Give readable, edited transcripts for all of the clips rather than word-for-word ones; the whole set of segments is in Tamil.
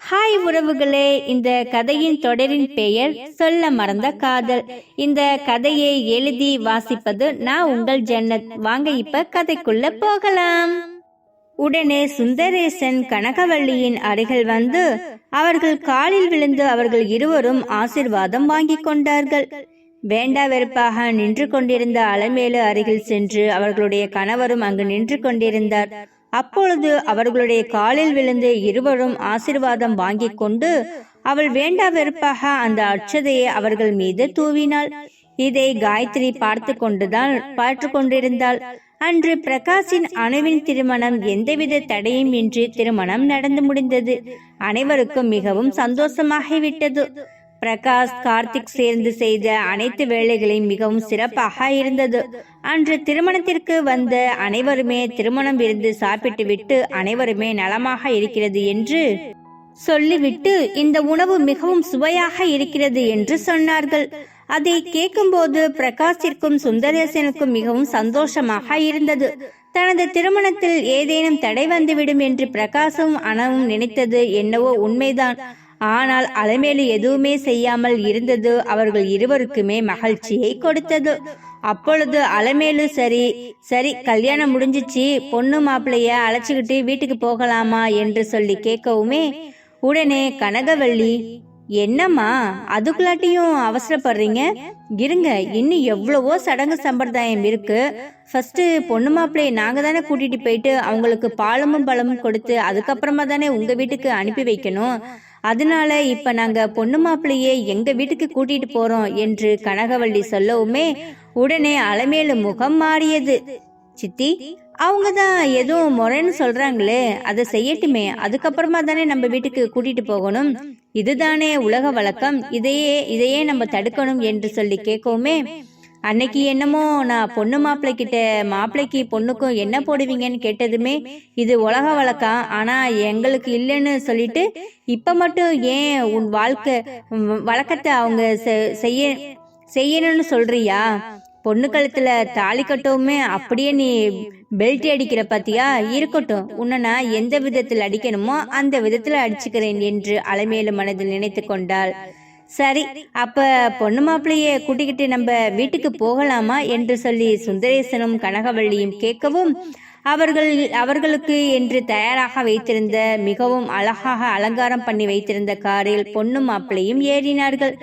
ஹாய் உறவுகளே, இந்த கதையின் தொடரின் பெயர் சொல்ல மறந்த காதல். இந்த கதையை எழுதி வாசிப்பது நான் உங்கள் ஜன்னத். வாங்க இப்ப கதைக்குள்ள போகலாம். உடனே சுந்தரேசன் கனகவள்ளியின் அருகில் வந்து அவர்கள் காலில் விழுந்து அவர்கள் இருவரும் ஆசிர்வாதம் வாங்கி கொண்டார்கள். வேண்டா வெறுப்பாக நின்று கொண்டிருந்த அலமேலு அருகில் சென்று அவர்களுடைய கணவரும் அங்கு நின்று கொண்டிருந்தார். அப்பொழுது அவர்களுடைய காலில் விழுந்து இருவரும் ஆசிர்வாதம் வாங்கி கொண்டு அவள் வேண்டா வெறுப்பாக அந்த அட்சதையை அவர்கள் மீது தூவினாள். இதை காயத்ரி பார்த்து கொண்டிருந்தாள். அன்று பிரகாஷின் அணுவின் திருமணம் எந்தவித தடையும் இன்றி திருமணம் நடந்து முடிந்தது. அனைவருக்கும் மிகவும் சந்தோஷமாகிவிட்டது. பிரகாஷ் கார்த்திக் சேர்ந்து செய்த அனைத்து வேலைகளையும் மிகவும் சிறப்பாக இருந்தது. அன்று திருமணத்திற்கு வந்த அனைவருமே திருமணம் விருந்து சாப்பிட்டு விட்டு அனைவருமே நலமாக இருக்கிறது என்று சொல்லிவிட்டு இந்த உணவு மிகவும் சுவையாக இருக்கிறது என்று சொன்னார்கள். அதை கேட்கும்போது பிரகாஷிற்கும் சுந்தரேசனுக்கும் மிகவும் சந்தோஷமாக இருந்தது. தனது திருமணத்தில் ஏதேனும் தடை வந்துவிடும் என்று பிரகாஷும் அனவும் நினைத்தது என்னவோ உண்மைதான். ஆனால் அலமேலு எதுவுமே செய்யாமல் இருந்தது அவர்கள் இருவருக்குமே மகிழ்ச்சியை கொடுத்தது. அப்பொழுது அலமேலு சரி கல்யாணம் முடிஞ்சிச்சு, பொண்ணு மாப்பிள்ளைய அழைச்சிக்கிட்டு வீட்டுக்கு போகலாமா என்று சொல்லி கேட்கவுமே உடனே கனகவள்ளி, என்னம்மா அதுக்குள்ளாட்டியும் அவசரப்படுறீங்க, இருங்க, இன்னும் எவ்வளவோ சடங்கு சம்பிரதாயம் இருக்கு. ஃபர்ஸ்ட் பொண்ணு மாப்பிள்ளையை நாங்க தானே கூட்டிட்டு போயிட்டு அவங்களுக்கு பாலமும் பழமும் கொடுத்து அதுக்கப்புறமா தானே உங்க வீட்டுக்கு அனுப்பி வைக்கணும். அதனால இப்ப நாங்க பொண்ணு மாப்பிள்ளையே எங்க வீட்டுக்கு கூட்டிட்டு போறோம் என்று கனகவள்ளி சொல்லவுமே உடனே அலமேலு முகம் மாறியது. சித்தி, அவங்கதான் ஏதோ முறைன்னு சொல்றாங்களே, அதை செய்யட்டுமே, அதுக்கப்புறமா தானே நம்ம வீட்டுக்கு கூட்டிட்டு போகணும், இதுதானே உலக வழக்கம், இதையே நம்ம தடுக்கணும் என்று சொல்லி கேட்கவுமே அன்னைக்கு என்னமோ நான் பொண்ணு மாப்பிள்ளைக்கு பொண்ணுக்கும் என்ன போடுவீங்கன்னு கேட்டதுமே இது உலக வழக்கம், ஆனா எங்களுக்கு இல்லைன்னு சொல்லிட்டு இப்ப மட்டும் ஏன் உன் வழக்கத்தை அவங்க செய்யணும்னு சொல்றியா? பொண்ணு கழுத்துல தாலி கட்டவுமே அப்படியே நீ பெல்ட் அடிக்கிற பாத்தியா? இருக்கட்டும், உன்னை நான் எந்த விதத்தில் அடிக்கணுமோ அந்த விதத்துல அடிச்சுக்கிறேன் என்று அலமேலு மனதில் நினைத்து கொண்டாள். சரி, அப்ப பொண்ணு மாப்பிள்ளைய கூட்டிக்கிட்டு நம்ம வீட்டுக்கு போகலாமா என்று சொல்லி சுந்தரேசனும் கனகவள்ளியும் கேட்கவும் அவர்களுக்கு என்று தயாராக வைத்திருந்த மிகவும் அழகாக அலங்காரம் பண்ணி வைத்திருந்த காரில் பொண்ணு மாப்பிள்ளையும் ஏறினார்கள்.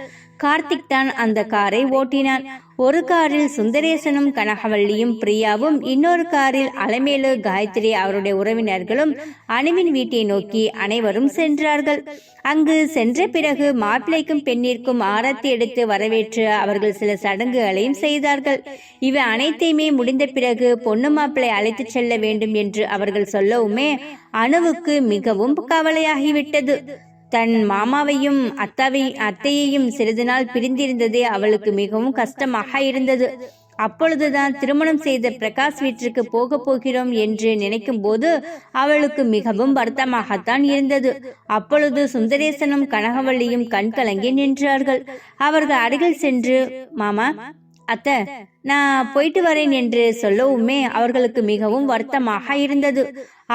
கார்த்திக் தான் அந்த காரை ஓட்டினான். ஒரு காரில் சுந்தரேசனும் கனகவள்ளியும் பிரியாவும், இன்னொரு காரில் அலமேலு, காயத்ரி அவருடைய உறவினர்களும் அணுவின் வீட்டை நோக்கி அனைவரும் சென்றார்கள். அங்கு சென்ற பிறகு மாப்பிள்ளைக்கும் பெண்ணிற்கும் ஆரத்தி எடுத்து வரவேற்று அவர்கள் சில சடங்குகளையும் செய்தார்கள். இவை அனைத்தையுமே முடிந்த பிறகு பொண்ணு மாப்பிள்ளை அழைத்து செல்ல வேண்டும் என்று அவர்கள் சொல்லவுமே அணுவுக்கு மிகவும் கவலையாகிவிட்டது. தன் மாமாவையும் அத்தையையும் சிறிது நாள் பிரிந்திருந்ததே அவளுக்கு மிகவும் கஷ்டமாக இருந்தது. அப்பொழுதுதான் திருமணம் செய்த பிரகாஷ் வீட்டிற்கு போகிறோம் என்று நினைக்கும் போது அவளுக்கு மிகவும் வருத்தமாகத்தான் இருந்தது. அப்பொழுது சுந்தரேசனும் கனகவள்ளியும் கண் கலங்கி நின்றார்கள். அவர்கள் அருகில் சென்று, மாமா, அத்தை, நான் போயிட்டு வரேன் என்று சொல்லவுமே அவர்களுக்கு மிகவும் வருத்தமாக இருந்தது.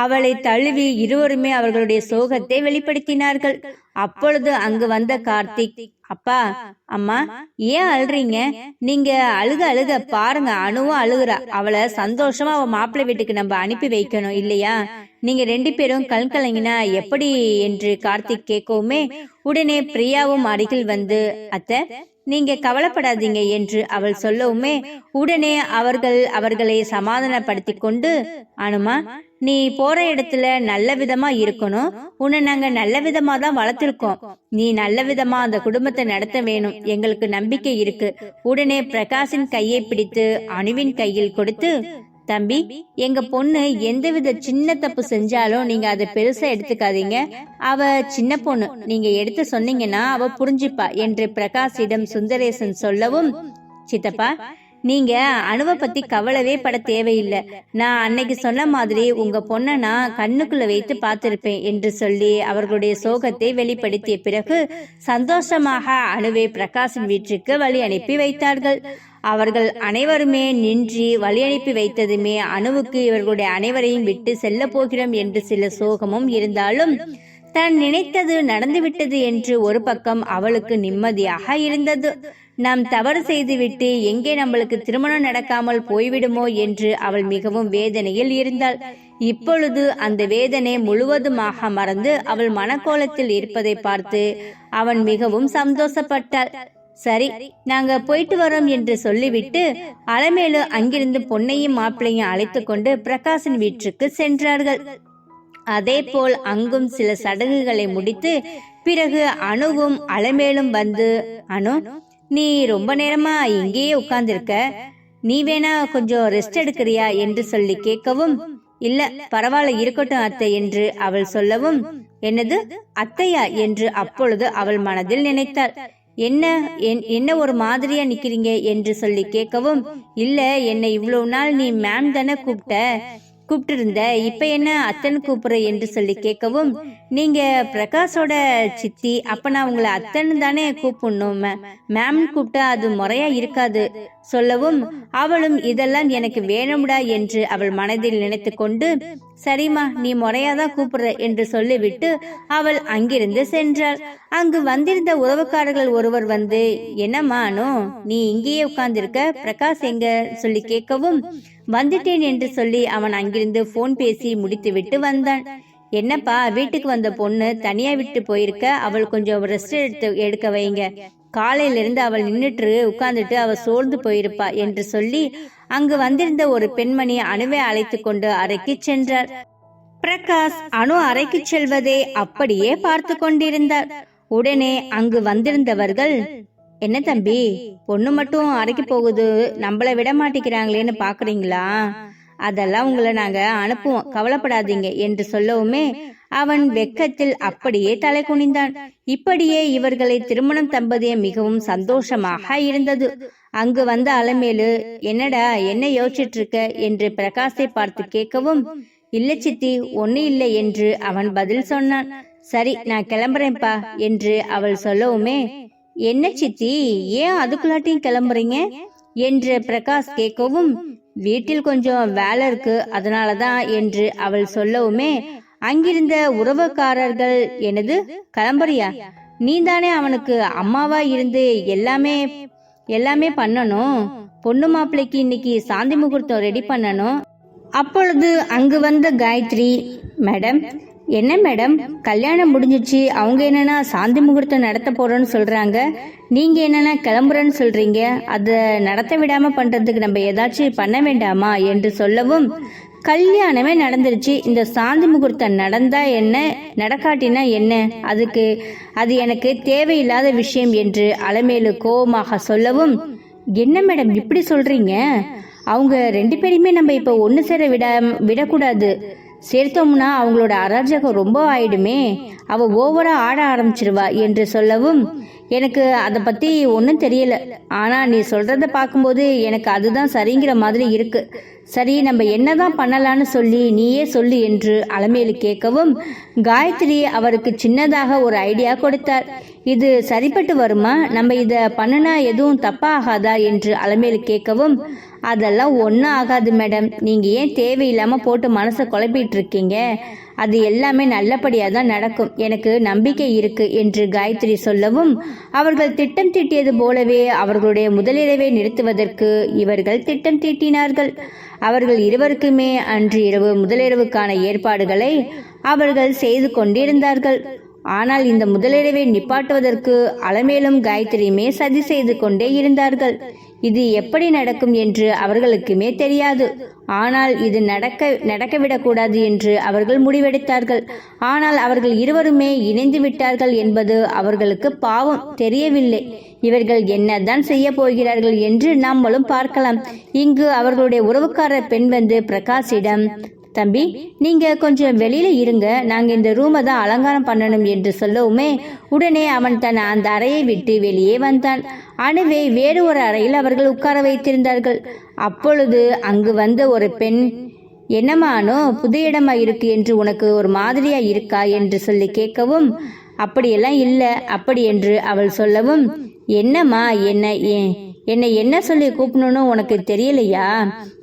அவளை தழுவி இருவருமே அவர்களுடைய சோகத்தை வெளிப்படுத்தினார்கள். அப்பொழுது அங்கு வந்த கார்த்திக், அப்பா, அம்மா, ஏன் அழுறீங்க? நீங்க அழுக பாருங்க, அணுவும் அழுகுறா. அவளை சந்தோஷமா அவ மாப்பிள்ளை வீட்டுக்கு நம்ம அனுப்பி வைக்கணும் இல்லையா? நீங்க ரெண்டு பேரும் கண் கலங்கினா எப்படி என்று கார்த்திக் கேட்கவுமே உடனே பிரியாவும் அருகில் வந்து, அத்தை, நீங்க கவலைப்படாதீங்க என்று அவள் சொல்லவுமே உடனே அவர்களை சமாதானப்படுத்தி கொண்டு, அனுமா, நீ போற இடத்துல நல்ல விதமா இருக்கணும், உன்னை நாங்க நல்ல விதமா தான் வளர்த்திருக்கோம், நீ நல்ல விதமா அந்த குடும்பத்தை நடத்த வேணும், எங்களுக்கு நம்பிக்கை இருக்கு. உடனே பிரகாஷின் கையை பிடித்து அணுவின் கையில் கொடுத்து, தம்பி, எங்க பொண்ணு எந்தவித சின்ன தப்பு செஞ்சாலும் நீங்க அதை பெருசா எடுத்துக்காதீங்க, அவ சின்ன பொண்ணு, நீங்க எடுத்து சொன்னீங்கன்னா அவ புரிஞ்சுப்பா என்று பிரகாஷிடம் சுந்தரேசன் சொல்லவும், சித்தப்பா, நீங்க அணுவை பத்தி கவலைவே பட தேவையில்லை, நான் அன்னைக்கு சொன்ன மாதிரி உங்க பொண்ணை நான் கண்ணுக்குள்ள வைத்து பார்த்திருப்பேன் என்று சொல்லி அவர்களுடைய சோகத்தை வெளிப்படுத்திய பிறகு சந்தோஷமாக அணுவை பிரகாஷின் வீட்டிற்கு வழி அனுப்பி வைத்தார்கள். அவர்கள் அனைவருமே நின்று வழி அனுப்பி வைத்ததுமே அணுவுக்கு இவர்களுடைய அனைவரையும் விட்டு செல்ல போகிறோம் என்று சில சோகமும் இருந்தாலும் தான் நினைத்தது நடந்துவிட்டது என்று ஒரு பக்கம் அவளுக்கு நிம்மதியாக இருந்தது. நாம் தவறு செய்துவிட்டு எங்கே நம்மளுக்கு திருமணம் நடக்காமல் போய்விடுமோ என்று அவள் மிகவும் வேதனையில் இருந்தாள். இப்பொழுது அந்த வேதனை முழுவதுமாக மறந்து அவள் மனக்கோலத்தில் இருப்பதை பார்த்து அவன் மிகவும் சந்தோஷப்பட்டாள். சரி, நாங்க போயிட்டு வரோம் என்று சொல்லிவிட்டு அலமேலு அங்கிருந்து பொன்னையும் மாப்பிள்ளையும் அழைத்து கொண்டு பிரகாஷின் வீட்டுக்கு சென்றார்கள். அதே போல் அங்கும் சில சடங்குகளை முடித்து பிறகு அணுவும் அலமேலும் வந்து, அனு, நீ ரொம்ப நேரமா இங்கேயே உட்கார்ந்திருக்க, நீ வேணா கொஞ்சம் ரெஸ்ட் எடுக்கிறியா என்று சொல்லி கேட்கவும், இல்ல பரவாயில்ல இருக்கட்டும் அத்தை என்று அவள் சொல்லவும், என்னது அத்தையா என்று அப்பொழுது அவள் மனதில் நினைத்தாள். என்ன ஒரு மாதிரியா நிக்கிறீங்க என்று சொல்லி கேட்கவும், இல்ல என்னை இவ்வளவு நாள் நீ மேம் தானே கூப்பிட்டு இருந்த, இப்ப என்ன அத்தன் கூப்பிடுற என்று சொல்லி கேட்கவும், நீங்க பிரகாஷோட சித்தி, அப்ப நான் உங்களை அத்தன் தானே கூப்பிடணும், மேம் கூப்பிட்டா அது முறையா இருக்காது சொல்லவும், அவளும் இதெல்லாம் எனக்கு வேணும்டா என்று அவள் மனதில் நினைத்து கொண்டு, சரிம்மா நீ முறையாதான் கூப்பிடுற என்று சொல்லிவிட்டு அவள் அங்கிருந்து சென்றாள். அங்கு வந்திருந்த உறவுக்காரர்கள் ஒருவர் வந்து, என்னம்மா அனு, நீ இங்கேயே உட்கார்ந்திருக்க, பிரகாஷ் எங்க சொல்லி கேட்கவும், வந்துட்டேன் என்று சொல்லி அவன் அங்கிருந்து போன் பேசி முடித்து விட்டு வந்தான். என்னப்பா, வீட்டுக்கு வந்த பொண்ணு தனியா விட்டு போயிருக்க, அவள் கொஞ்சம் ரெஸ்ட் எடுக்க வைங்க, காலையில இருந்து அவள் நின்றுட்டு உட்கார்ந்துட்டு அவள் சோர்ந்து போயிருப்பா என்று சொல்லி அங்கு வந்திருந்த ஒரு பெண்மணி அணுவை அழைத்து கொண்டு அறைக்கு சென்றார். பிரகாஷ் அணு அறைக்கு செல்வதை அப்படியே பார்த்து கொண்டிருந்தார். உடனே அங்கு வந்திருந்தவர்கள், என்ன தம்பி, பொண்ணு மட்டும் அறைக்கு போகுது, நம்மள விட மாட்டேங்கிறாங்களேன்னு பாக்குறீங்களா? அதெல்லாம் உங்களை நாங்க அனுப்புவோம், கவலைப்படாதீங்க என்று சொல்லவுமே அவன் வெக்கத்தில் அப்படியே தலை குனிந்தான். இப்படியே இவர்களை திருமணம் தம்பதிய மிகவும் சந்தோஷமாக இருந்தது. அங்கு வந்த அலமேலு, என்னடா என்ன யோசிச்சுட்டு இருக்க என்று பிரகாஷை பார்த்து கேட்கவும், இல்ல சித்தி ஒண்ணு இல்லை என்று அவன் பதில் சொன்னான். சரி நான் கிளம்புறேன்ப்பா என்று அவள் சொல்லவுமே, என்ன சித்தி ஏன் அதுக்குள்ளாட்டியும் கிளம்புறீங்க என்று பிரகாஷ் கேட்கவும், வீட்டில் கொஞ்சம் வேலை இருக்கு அதனாலதான் என்று அவள் சொல்லவுமே அங்கிருந்த உறவுக்காரர்கள், எனது கிளம்புறியா, நீ தானே அவனுக்கு அம்மாவா இருந்து எல்லாமே பண்ணணும், பொண்ணு மாப்பிள்ளைக்கு இன்னைக்கு சாந்தி முகூர்த்தம் ரெடி பண்ணணும். அப்பொழுது அங்கு வந்த காயத்ரி, மேடம், என்ன மேடம் கல்யாணம் முடிஞ்சிச்சு, அவங்க என்னன்னா சாந்தி முகூர்த்தம் நடத்த போறோன்னு சொல்றாங்க, நீங்க என்னன்னா கிளம்புறன்னு சொல்றீங்க, அதை நடத்த விடாம பண்றதுக்கு நம்ம ஏதாச்சும் பண்ண வேண்டாமா என்று சொல்லவும், கல்யாணமே நடந்துருச்சு, இந்த சாந்தி முகூர்த்தம் நடந்தா என்ன நடக்காட்டினா என்ன, அது எனக்கு தேவையில்லாத விஷயம் என்று அலமேலு கோபமாக சொல்லவும், என்ன மேடம் இப்படி சொல்றீங்க, அவங்க 2 பேரையுமே நம்ம இப்ப ஒண்ணு சேர விடக்கூடாது, சேர்த்தோம்னா அவங்களோட அராஜகம் ரொம்ப ஆயிடுமே, அவ ஓவரா ஆட ஆரம்பிச்சிருவா என்று சொல்லவும், எனக்கு அதை பத்தி ஒன்றும் தெரியல, ஆனா நீ சொல்றத பார்க்கும்போது எனக்கு அதுதான் சரிங்கிற மாதிரி இருக்கு, சரி நம்ம என்னதான் பண்ணலான்னு சொல்லி நீயே சொல்லு என்று அலமேலு கேட்கவும், காயத்ரி அவருக்கு சின்னதாக ஒரு ஐடியா கொடுத்தார். இது சரிப்பட்டு வருமா, நம்ம இத பண்ணுனா எதுவும் தப்பா ஆகாதா என்று அலமேலு கேட்கவும், அதெல்லாம் ஒன்றும் ஆகாது மேடம், நீங்க ஏன் தேவையில்லாம போட்டு மனசை குழப்பிட்டு இருக்கீங்க, அது எல்லாமே நல்லபடியா தான் நடக்கும், எனக்கு நம்பிக்கை இருக்கு என்று காயத்ரி சொல்லவும், அவர்கள் திட்டம் தீட்டியது போலவே அவர்களுடைய முதலிரவை நிறுத்துவதற்கு இவர்கள் திட்டம் தீட்டினார்கள். அவர்கள் இருவருக்குமே அன்று இரவு முதலிரவுக்கான ஏற்பாடுகளை அவர்கள் செய்து கொண்டிருந்தார்கள். ஆனால் இந்த முதலிரவை நிப்பாட்டுவதற்கு அலமேலும் காயத்ரியுமே சதி செய்து கொண்டே இருந்தார்கள். இது எப்படி நடக்கும் என்று அவர்களுக்குமே தெரியாது. ஆனால் இது நடக்கவிடக்கூடாது என்று அவர்கள் முடிவெடுத்தார்கள். ஆனால் அவர்கள் இருவருமே இணைந்து விட்டார்கள் என்பது அவர்களுக்கு பாவம் தெரியவில்லை. இவர்கள் என்னதான் செய்ய போகிறார்கள் என்று நம்மளும் பார்க்கலாம். இங்கு அவர்களுடைய உறவுக்காரர் பெண் வந்து பிரகாஷிடம், தம்பி நீங்க கொஞ்சம் வெளியில இருங்க, நாங்க இந்த ரூமை தான் அலங்காரம் பண்ணணும் என்று சொல்லவுமே உடனே அவன் தன் அந்த அறையை விட்டு வெளியே வந்தான். அணுவை வேறு ஒரு அறையில் அவர்கள் உட்கார வைத்திருந்தார்கள். அப்பொழுது அங்கு வந்த ஒரு பெண், என்னமானோ புது இடமா இருக்கு என்று உனக்கு ஒரு மாதிரியா இருக்கா என்று சொல்லி கேட்கவும், அப்படியெல்லாம் இல்ல அப்படி என்று அவள் சொல்லவும், என்னம்மா என்னை என்ன சொல்லி கூப்பிடணும்னு உனக்கு தெரியலையா?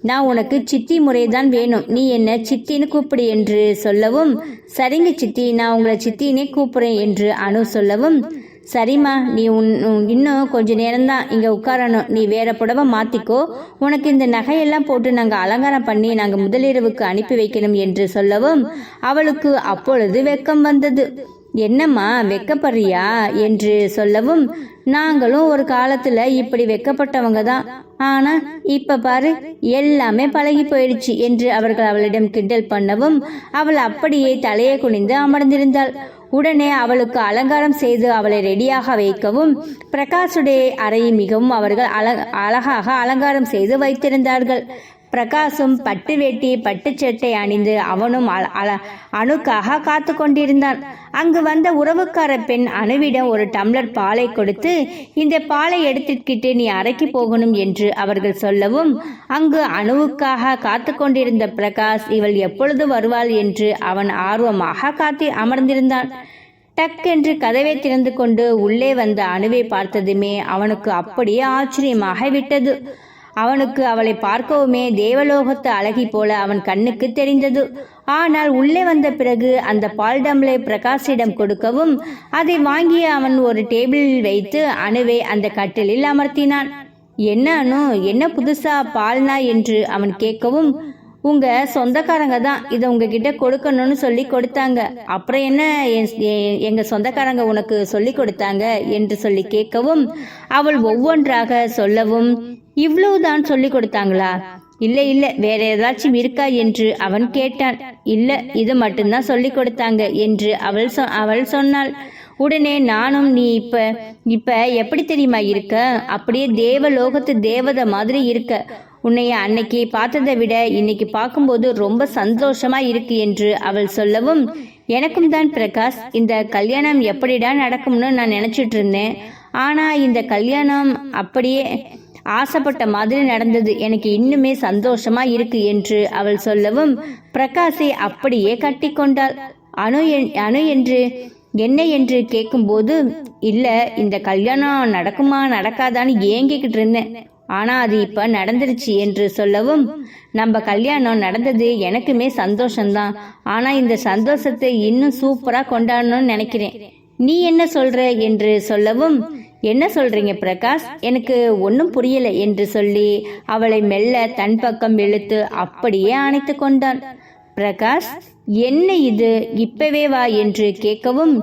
நான் உனக்கு சித்தி முறைதான் வேணும், நீ என்ன சித்தின்னு கூப்பிடு என்று சொல்லவும், சரிங்க சித்தி, நான் உங்களை சித்தினே கூப்பிடுறேன் என்று அனு சொல்லவும், சரிம்மா, நீ இன்னும் கொஞ்ச நேரம்தான் இங்கே உட்காரணும், நீ வேற புடவை மாற்றிக்கோ, உனக்கு இந்த நகையெல்லாம் போட்டு நாங்கள் அலங்காரம் பண்ணி நாங்கள் முதலிரவுக்கு அனுப்பி வைக்கணும் என்று சொல்லவும், அவளுக்கு அப்பொழுது வெக்கம் வந்தது. என்னம்மா வெக்கப்படுறியா என்று சொல்லவும், நாங்களும் ஒரு காலத்துல இப்படி வெக்கப்பட்டவங்க தான், ஆனா இப்ப பாரு எல்லாமே பழகி போயிடுச்சு என்று அவர்கள் அவளிடம் கிண்டல் பண்ணவும், அவள் அப்படியே தலையை குனிந்து அமர்ந்திருந்தாள். உடனே அவளுக்கு அலங்காரம் செய்து அவளை ரெடியாக வைக்கவும், பிரகாஷுடைய அறையை மிகவும் அவர்கள் அழகாக அலங்காரம் செய்து வைத்திருந்தார்கள். பிரகாஷும் பட்டு வேட்டி பட்டு சட்டை அணிந்து அவனும் அணுக்காக காத்து கொண்டிருந்தான். அங்கு வந்த உறவுக்கார பெண் அணுவிடம் ஒரு டம்ளர் பாலை கொடுத்து, இந்த பாலை எடுத்துக்கிட்டு நீ அறைக்கு போகணும் என்று அவர்கள் சொல்லவும், அங்கு அணுவுக்காக காத்து கொண்டிருந்த பிரகாஷ் இவள் எப்பொழுது வருவாள் என்று அவன் ஆர்வமாக காத்து அமர்ந்திருந்தான். டக்கென்று கதவை திறந்து கொண்டு உள்ளே வந்த அணுவை பார்த்ததுமே அவனுக்கு அப்படியே ஆச்சரியமாக விட்டது. அவனுக்கு அவளை பார்க்கவுமே தேவலோகத்து அழகி போல அவன் கண்ணுக்கு தெரிந்தது. ஆனால் உள்ளே வந்த பிறகு அந்த பால் டம்ளரை பிரகாஷிடம் கொடுக்கவும், அதை வாங்கிய அவன் ஒரு டேபிளில் வைத்து அணுவை அந்த கட்டிலில் அமர்த்தினான். என்ன அனு, என்ன புதுசா பால்னா என்று அவன் கேட்கவும், உங்க சொந்தக்காரங்க தான் இதை உங்ககிட்ட கொடுக்கணும்னு சொல்லி கொடுத்தாங்க. அப்புறம் என்ன எங்க சொந்தக்காரங்க உனக்கு சொல்லி கொடுத்தாங்க என்று சொல்லி கேட்கவும், அவள் ஒவ்வொன்றாக சொல்லவும், இவ்வளவுதான் சொல்லி கொடுத்தாங்களா? இல்ல இல்ல, வேற ஏதாச்சும் இருக்கா என்று அவன் கேட்டான். இல்ல, இது மட்டும்தான் சொல்லி கொடுத்தாங்க என்று அவள் சொன்னாள். உடனே நானும், நீ இப்ப எப்படி தெரியுமா இருக்க? அப்படியே தேவலோகத்து தேவதை மாதிரி இருக்க. உன்னைய அன்னைக்கு பார்த்ததை விட இன்னைக்கு பார்க்கும்போது ரொம்ப சந்தோஷமா இருக்கு என்று அவள் சொல்லவும், எனக்கும் தான் பிரகாஷ், இந்த கல்யாணம் எப்படிடா நடக்கும்னு நான் நினைச்சிட்டு இருந்தேன். ஆனா இந்த கல்யாணம் அப்படியே ஆசைப்பட்ட மாதிரி நடந்தது, எனக்கு இன்னுமே சந்தோஷமா இருக்கு என்று அவள் சொல்லவும், பிரகாஷை அப்படியே கட்டி கொண்டாள். அணு என்று என்ன என்று கேட்கும்போது, இல்ல இந்த கல்யாணம் நடக்குமா நடக்காதான்னு ஏங்கிக்கிட்டு இருந்தேன், ஆனா அது இப்ப நடந்துருச்சு என்று சொல்லவும், நம்ம கல்யாணம் நடந்தது எனக்குமே சந்தோஷம்தான், ஆனா இந்த சந்தோஷத்தை இன்னும் சூப்பரா கொண்டாடணும்னு நினைக்கிறேன், நீ என்ன சொல்ற என்று சொல்லவும், என்ன சொல்றீங்க பிரகாஷ், எனக்கு ஒன்னும் புரியல என்று சொல்லி அவளை மெல்ல தன் பக்கம் இழுத்து அப்படியே அணைத்து கொண்டான். பிரகாஷ், என்ன இது, இப்பவே வா என்று கேட்கவும்,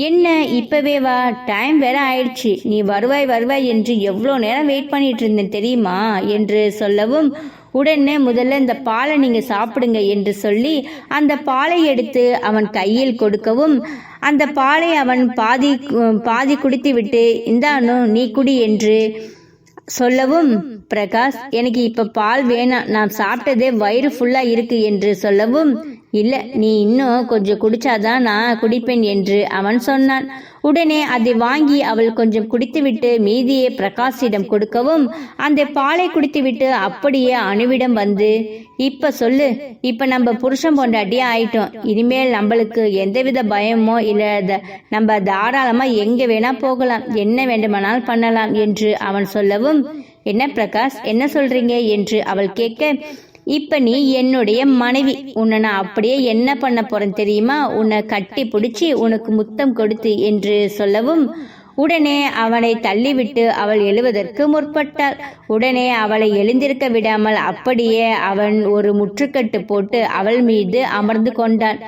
என்ன இப்பவே வா, டைம் வேற ஆயிடுச்சு, நீ வருவாய் என்று எவ்வளோ நேரம் வெயிட் பண்ணிட்டு இருந்தேன் தெரியுமா என்று சொல்லவும், உடனே முதல்ல இந்த பாலை நீங்க சாப்பிடுங்க என்று சொல்லி அந்த பாலை எடுத்து அவன் கையில் கொடுக்கவும், அந்த பாலை அவன் பாதி குடித்து விட்டு, இந்தானு நீ குடி என்று சொல்லவும், பிரகாஷ் எனக்கு இப்ப பால் வேணாம், நான் சாப்பிட்டதே வயிறு ஃபுல்லா இருக்கு என்று சொல்லவும், இல்ல நீ இன்னும் கொஞ்சம் குடிச்சாதான் நான் குடிப்பேன் என்று அவன் சொன்னான். உடனே அதை வாங்கி அவள் கொஞ்சம் குடித்துவிட்டு மீதியை பிரகாஷிடம் கொடுக்கவும், அந்த பாலை குடித்துவிட்டு அப்படியே அணுவிடம் வந்து, இப்ப சொல்லு, இப்ப நம்ம புருஷன் பொண்டாட்டியா ஆயிட்டோம், இனிமேல் நம்மளுக்கு எந்தவித பயமோ இல்ல, நம்ம தாராளமா எங்க வேணா போகலாம், என்ன வேண்டுமானால் பண்ணலாம் என்று அவன் சொல்லவும், என்ன பிரகாஷ் என்ன சொல்றீங்க என்று அவள் கேட்க, இப்ப நீ என்னுடைய மனைவி, உன்னை நான் அப்படியே என்ன பண்ண போறேன் தெரியுமா, உன்னை கட்டி பிடிச்சி உனக்கு முத்தம் கொடுத்து என்று சொல்லவும், உடனே அவனை தள்ளிவிட்டு அவள் எழுவதற்கு முற்பட்டாள். உடனே அவளை எழுந்திருக்க விடாமல் அப்படியே அவன் ஒரு முற்றுக்கட்டு போட்டு அவள் மீது அமர்ந்து கொண்டான்.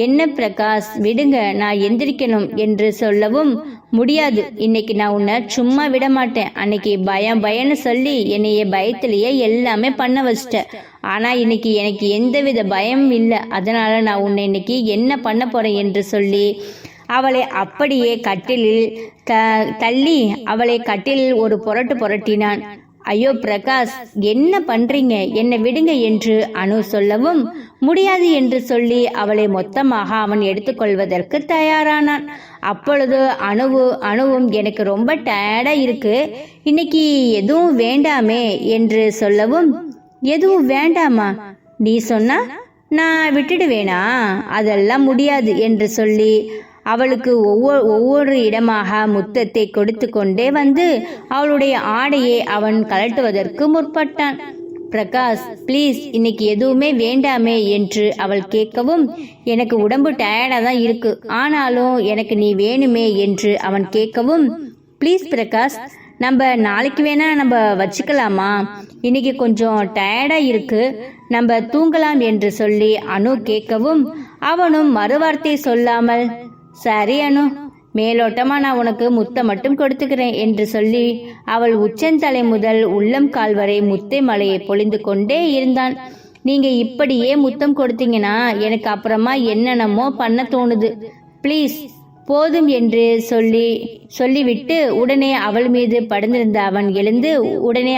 என்ன பிரகாஷ் விடுங்க, நான் எந்திரிக்கணும் என்று சொல்லவும், முடியாது, இன்னைக்கு நான் உன்னை சும்மா விட மாட்டேன், அன்னைக்கு பயம்னு சொல்லி என்னைய பயத்திலேயே எல்லாமே பண்ண வச்சிட்ட, ஆனா இன்னைக்கு எனக்கு எந்தவித பயமும் இல்லை, அதனால நான் உன்னை இன்னைக்கு என்ன பண்ண போறேன் என்று சொல்லி அவளை அப்படியே கட்டிலில் தள்ளி அவளை கட்டிலில் ஒரு புரட்டினான். ஐயோ பிரகாஷ் என்ன பண்றீங்க, என்னை விடுங்க என்று அனு சொல்லவும், முடியாது என்று சொல்லி அவளை மொத்தமாக அவன் எடுத்துக்கொள்வதற்கு தயாரானான். அப்பொழுது அணுவும் எனக்கு ரொம்ப டயர்டா இருக்கு, இன்னைக்கு எதுவும் வேண்டாமே என்று சொல்லவும், எதுவும் வேண்டாமா, நீ சொன்னா நான் விட்டுடுவேனா, அதெல்லாம் முடியாது என்று சொல்லி அவளுக்கு ஒவ்வொரு இடமாக முத்தத்தை கொடுத்து கொண்டே வந்து அவளுடைய ஆடையை அவன் கலட்டுவதற்கு முற்பட்டான். பிரகாஷ், ப்ளீஸ் இன்னைக்கு எதுவுமே வேண்டாமே என்று அவள் கேட்கவும், எனக்கு உடம்பு டயர்டாக தான் இருக்கு, ஆனாலும் எனக்கு நீ வேணுமே என்று அவன் கேட்கவும், ப்ளீஸ் பிரகாஷ், நம்ம நாளைக்கு வேணா நம்ம வச்சுக்கலாமா, இன்னைக்கு கொஞ்சம் டயர்டா இருக்கு, நம்ம தூங்கலாம் என்று சொல்லி அனு கேட்கவும், அவனும் மறுவார்த்தை சொல்லாமல், சரி அனு, மேலோட்டமா நான் உனக்கு முத்தம் மட்டும் கொடுத்துக்கிறேன் என்று சொல்லி அவள் உச்சந்தலை முதல் உள்ளம் கால் வரை முத்தை மலையை பொழிந்து கொண்டே இருந்தான். நீங்க இப்படியே முத்தம் கொடுத்தீங்கன்னா எனக்கு அப்புறமா என்னென்னமோ பண்ண தோணுது, ப்ளீஸ் போதும் என்று சொல்லிவிட்டு உடனே அவள் மீது படுந்திருந்த அவன் எழுந்து உடனே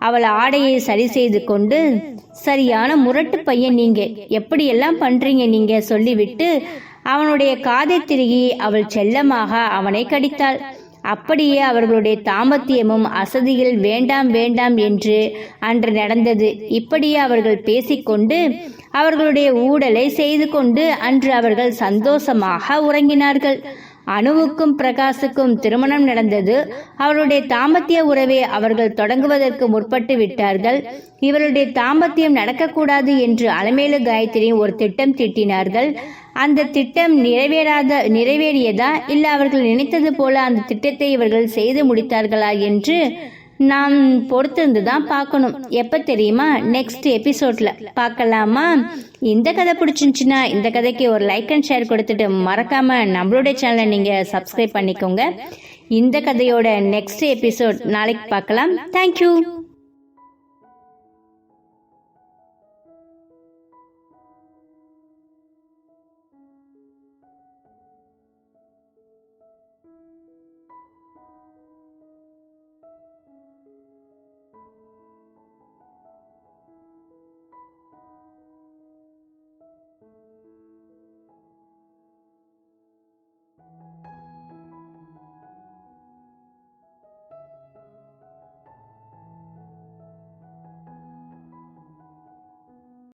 அவள் ஆடையை சரி செய்து கொண்டு, சரியான முரட்டு பையன் நீங்க, எப்படியெல்லாம் பண்றீங்க நீங்க சொல்லிவிட்டு அவனுடைய காதை திருகி அவள் செல்லமாக அவனை கடித்தாள். அப்படியே அவர்களுடைய தாம்பத்தியமும் அசதியில் வேண்டாம் வேண்டாம் என்று அன்று நடந்தது. இப்படியே அவர்கள் பேசிக்கொண்டு அவர்களுடைய ஊடலை செய்து கொண்டு அன்று அவர்கள் சந்தோஷமாக உறங்கினார்கள். அனுவுக்கும் பிரகாஷுக்கும் திருமணம் நடந்தது. அவருடைய தாம்பத்திய உறவை அவர்கள் தொடங்குவதற்கு முற்பட்டு விட்டார்கள். இவருடைய தாம்பத்தியம் நடக்கக்கூடாது என்று அலமேலு காயத்ரி ஒரு திட்டம் தீட்டினார்கள். அந்த திட்டம் நிறைவேறியதா இல்ல அவர்கள் நினைத்தது போல அந்த திட்டத்தை இவர்கள் செய்து முடித்தார்களா என்று நாம் பொறுத்திருந்து தான் பார்க்கணும். எப்ப தெரியுமா? நெக்ஸ்ட் எபிசோட்ல பார்க்கலாமா? இந்த கதை பிடிச்சிருந்துச்சுன்னா இந்த கதைக்கு ஒரு லைக் அண்ட் ஷேர் கொடுத்துட்டு மறக்காம நம்மளுடைய சேனலை நீங்க சப்ஸ்கிரைப் பண்ணிக்கோங்க. இந்த கதையோட நெக்ஸ்ட் எபிசோட் நாளைக்கு பார்க்கலாம். தேங்க்யூ.